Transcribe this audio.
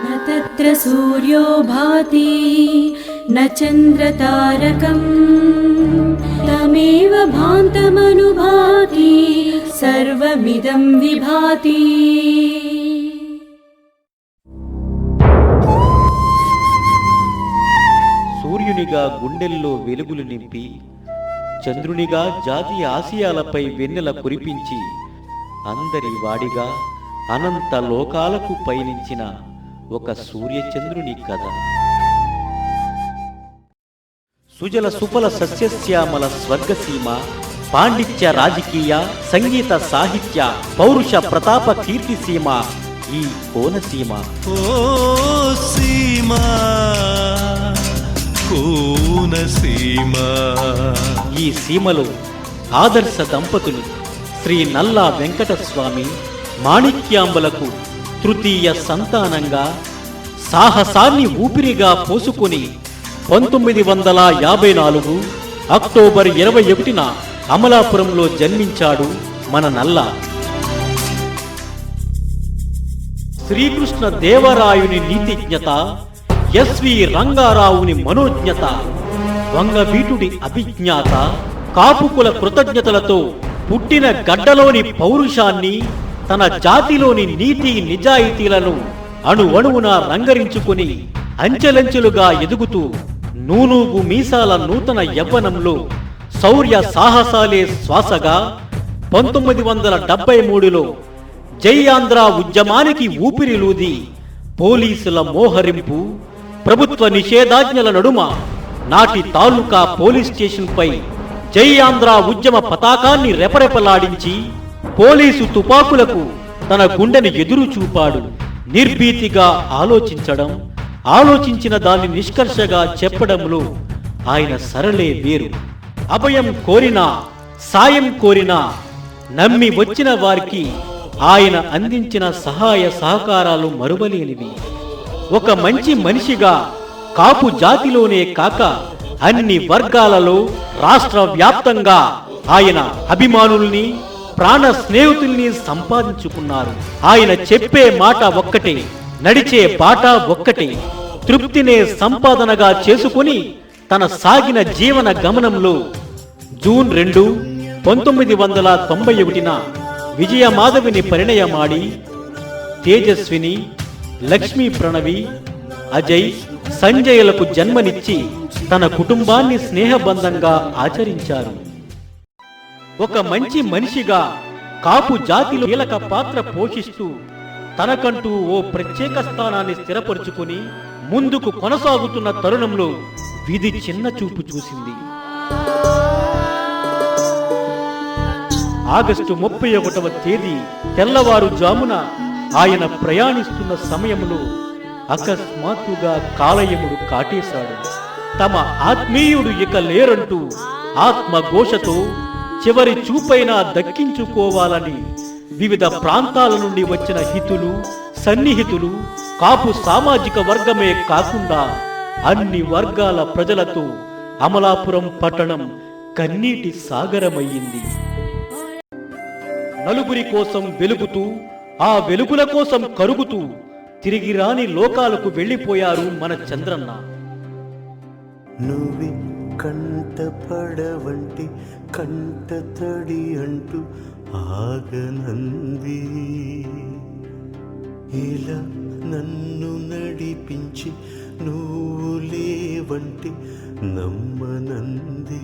न तत्र सूर्यो भाति न चन्द्रतारकम् तमेव भान्तमनुभाति सर्वमिदं विभाति। సూర్యునిగా గుండెల్లో వెలుగులు నింపి, చంద్రునిగా జాతి ఆశయాలపై వెన్నెల కురిపించి, అందరి వాడిగా అనంత లోకాలకు పయనించిన ఒక సూర్యచంద్రుని కథ. సుజల సుఫల సస్యశ్యామల స్వర్గసీమ, పాండిత్య రాజకీయ సంగీత సాహిత్య పౌరుష ప్రతాప కీర్తిసీమ ఈ కోనసీమ. ఈ సీమలో ఆదర్శ దంపతులు శ్రీ నల్లా వెంకటస్వామి మాణిక్యాంబలకు తృతీయ సంతానంగా సాహసాన్ని ఊపిరిగా పోసుకుని 1954 అక్టోబర్ 21న అమలాపురంలో జన్మించాడు మన నల్లా. శ్రీకృష్ణ దేవరాయుని నీతిజ్ఞత, ఎస్వి రంగారావుని మనోజ్ఞత, వంగవీటుడి అభిజ్ఞాత, కాపుకుల కృతజ్ఞతలతో పుట్టిన గడ్డలోని పౌరుషాన్ని, తన జాతిలోని నీతి నిజాయితీలను అణువణువున రంగరించుకుని అంచెలంచెలుగా ఎదుగుతూ నూనూగు మీసాల నూతన యవ్వనంలో శౌర్య సాహసాలే శ్వాసగా 1973లో జై ఆంధ్ర ఉద్యమానికి ఊపిరిలూది పోలీసుల మోహరింపు, ప్రభుత్వ నిషేధాజ్ఞల నడుమ నాటి తాలూకా పోలీస్ స్టేషన్పై జై ఆంధ్ర ఉద్యమ పతాకాన్ని రెపరెపలాడించి పోలీసు తుపాకులకు తన గుండెని ఎదురు చూపాడు. నిర్భీతిగా ఆలోచించడం, ఆలోచించిన దాన్ని నిష్కర్షగా చెప్పడంలో ఆయన సరళే వేరు. అభయం కోరినా, సాయం కోరినా నమ్మి వచ్చిన వారికి ఆయన అందించిన సహాయ సహకారాలు మరువలేనివి. ఒక మంచి మనిషిగా కాపు జాతిలోనే కాక అన్ని వర్గాలలో రాష్ట్ర వ్యాప్తంగా ఆయన అభిమానుల్ని, ప్రాణ స్నేహితుల్ని సంపాదించుకున్నారు. ఆయన చెప్పే మాట ఒక్కటే, నడిచే బాట ఒక్కటే, తృప్తినే సంపాదనగా చేసుకుని తన సాగిన జీవన గమనంలో జూన్ 2, 1991న విజయమాధవిని పరిణయమాడి తేజస్విని, లక్ష్మీ ప్రణవి, అజయ్, సంజయ్లకు జన్మనిచ్చి తన కుటుంబాన్ని స్నేహబంధంగా ఆచరించారు. ఒక మంచి మనిషిగా కాపు జాతిలో కీలక పాత్ర పోషిస్తూ తనకంటూ ఓ ప్రత్యేక స్థానాన్ని స్థిరపరుచుకుని ముందుకు కొనసాగుతున్న తరుణంలో విధి చిన్న చూపు చూసింది. ఆగస్టు 31వ తేదీ తెల్లవారుజామున ఆయన ప్రయాణిస్తున్న సమయంలో అకస్మాత్తుగా కాలయముడు కాటేశాడు. తమ ఆత్మీయుడు ఇక లేరంటూ ఆత్మఘోషతో చివరి చూపైనా దక్కించుకోవాలని వివిధ ప్రాంతాల నుండి వచ్చిన హితులు, సన్నిహితులు, కాపు సామాజిక వర్గమే కాకుండా అన్ని వర్గాల ప్రజలతో అమలాపురం పట్టణం కన్నీటి సాగరమయ్యింది. నలుగురి కోసం వెలుగుతూ, ఆ వెలుగుల కోసం కరుగుతూ తిరిగి రాని లోకాలకు వెళ్ళిపోయారు మన చంద్రన్న. నువ్వే కంట పడవంటి కంట తడి అంటూ ఆగనంది, ఇలా నన్ను నడిపించి నువ్వు లేవంటి నమ్మనంది.